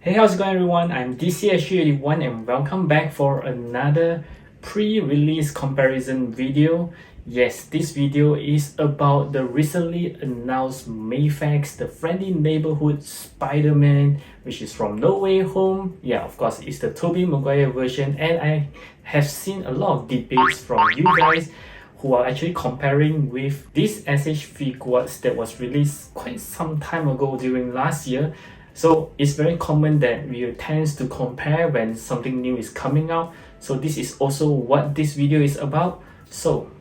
Hey, how's it going everyone? I'm DCSG81 and welcome back for another pre-release comparison video. Yes, this video is about the recently announced Mafex, the friendly neighborhood Spider-Man, which is from No Way Home. Yeah, of course, it's the Tobey Maguire version, and I have seen a lot of debates from you guys who are actually comparing with this SH Figuarts that was released quite some time ago during last year. So it's very common that we tend to compare when something new is coming out. So this is also what this video is about. So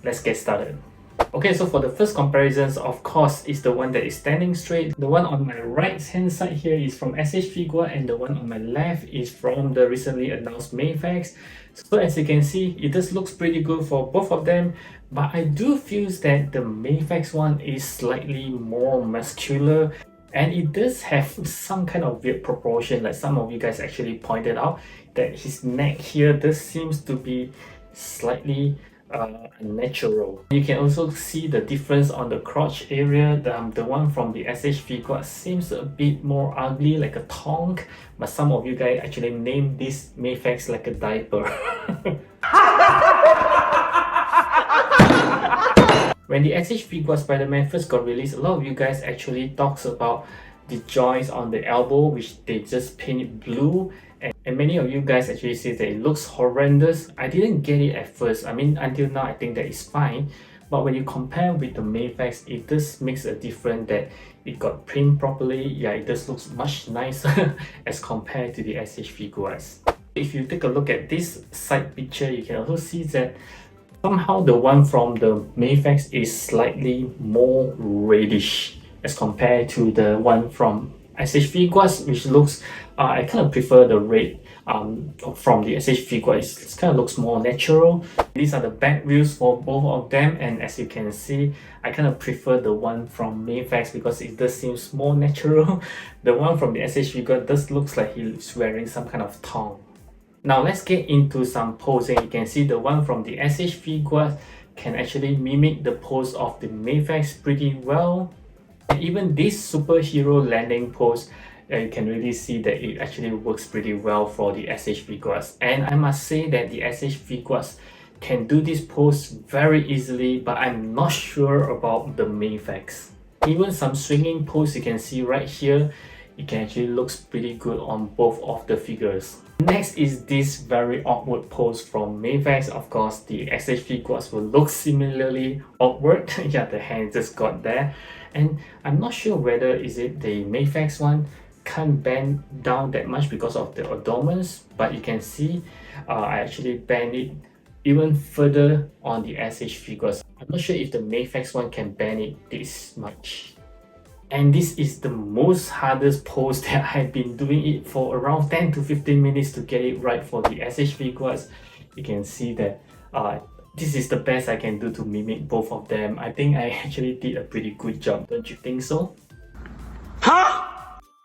let's get started. Okay, so for the first comparisons, of course, is the one that is standing straight. The one on my right hand side here is from SH Figuart, and the one on my left is from the recently announced Mafex. So as you can see, it just looks pretty good for both of them, but I do feel that the Mafex one is slightly more muscular, and it does have some kind of weird proportion, like some of you guys actually pointed out that his neck here does seems to be slightly unnatural. You can also see the difference on the crotch area. The one from the SH Figuart seems a bit more ugly, like a tonk, but some of you guys actually named this Mafex like a diaper. When the SH Figuart Spider-Man first got released, a lot of you guys actually talks about the joints on the elbow, which they just painted blue, and many of you guys actually say that it looks horrendous. I didn't get it at first. I mean, until now I think that it's fine, but when you compare with the Mafex, it does makes a difference that it got print properly. Yeah, it does looks much nicer as compared to the SH Figuarts. If you take a look at this side picture, you can also see that somehow the one from the Mafex is slightly more reddish as compared to the one from SH Figuarts, which looks, I kind of prefer the red from the SH Figuarts. It kind of looks more natural. These are the back views for both of them, and as you can see, I kind of prefer the one from Mafex because it does seems more natural. The one from the SH Figuarts does looks like he's wearing some kind of thong. Now let's get into some posing. You can see the one from the SH Figuarts can actually mimic the pose of the Mafex pretty well. And even this superhero landing pose, you can really see that it actually works pretty well for the SH Figuarts. And I must say that the SH Figuarts can do this pose very easily, but I'm not sure about the Mafex. Even some swinging pose you can see right here, it can actually looks pretty good on both of the figures. Next is this very awkward pose from Mafex. Of course, the SH Figuarts will look similarly awkward. Yeah, the hand just got there. And I'm not sure whether is it the Mafex one can't bend down that much because of the abdomens, but you can see I actually bend it even further on the SH Figuarts. I'm not sure if the Mafex one can bend it this much. And this is the most hardest pose that I've been doing it for around 10 to 15 minutes to get it right for the SH Figuarts. You can see that this is the best I can do to mimic both of them. I think I actually did a pretty good job, don't you think so? Huh?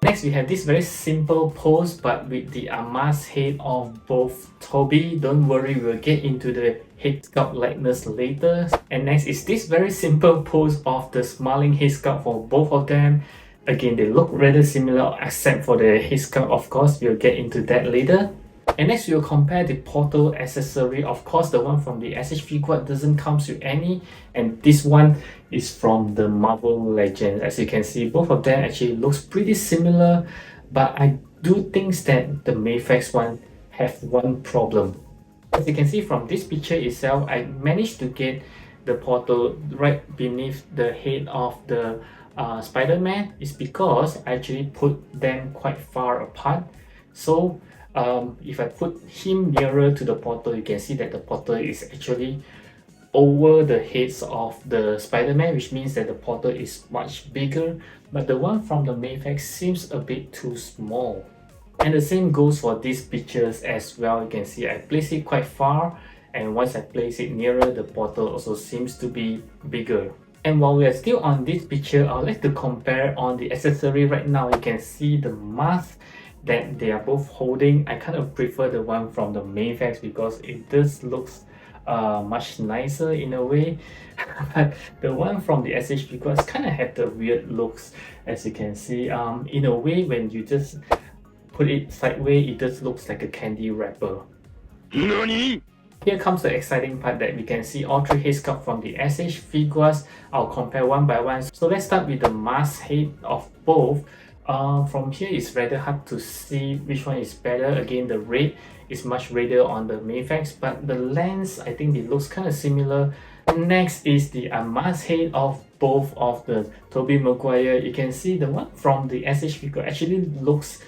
Next, we have this very simple pose but with the mask head of both Tobey. Don't worry, we'll get into the head sculpt likeness later. And next is this very simple pose of the smiling head sculpt for both of them. Again, they look rather similar except for the head sculpt, of course. We'll get into that later. And next, we'll compare the portal accessory. Of course, the one from the SH Figuart doesn't come with any, and this one is from the Marvel Legends. As you can see, both of them actually looks pretty similar, but I do think that the Mafex one have one problem. As you can see from this picture itself, I managed to get the portal right beneath the head of the Spider-Man. It's because I actually put them quite far apart. So if I put him nearer to the portal, you can see that the portal is actually over the heads of the Spider-Man, which means that the portal is much bigger, but the one from the Mafex seems a bit too small. And the same goes for these pictures as well. You can see I place it quite far, and once I place it nearer, the portal also seems to be bigger. And while we are still on this picture, I would like to compare on the accessory right now. You can see the mask that they are both holding. I kind of prefer the one from the Mafex because it does looks much nicer in a way. But the one from the SH Figuarts kind of have the weird looks, as you can see. In a way, when you just put it sideways, it just looks like a candy wrapper. NANI?! Here comes the exciting part that we can see all three head sculpts from the SH Figuarts. I'll compare one by one. So let's start with the mask head of both. From here it's rather hard to see which one is better. Again, the red is much redder on the Mafex, but the lens, I think it looks kind of similar. Next is the mask head of both of the Tobey Maguire. You can see the one from the SH Figuarts actually looks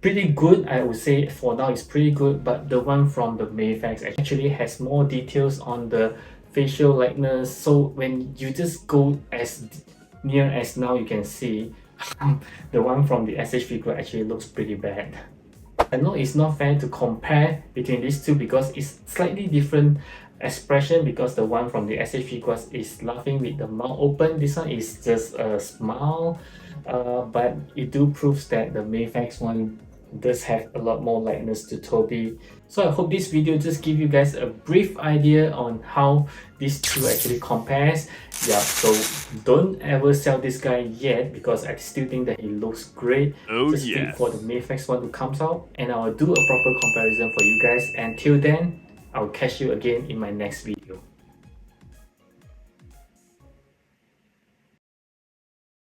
pretty good. I would say for now it's pretty good, but the one from the Mafex actually has more details on the facial likeness. So when you just go as near as now, you can see the one from the SH Figuarts actually looks pretty bad. I know it's not fair to compare between these two because it's slightly different expression, because the one from the SH Figuarts is laughing with the mouth open. This one is just a smile, but it do proves that the Mafex one does have a lot more likeness to Tobey. So I hope this video just give you guys a brief idea on how these two actually compares. Yeah, so don't ever sell this guy yet because I still think that he looks great. Oh just wait yes. for the Mafex one to come out and I'll do a proper comparison for you guys. Until then, I'll catch you again in my next video.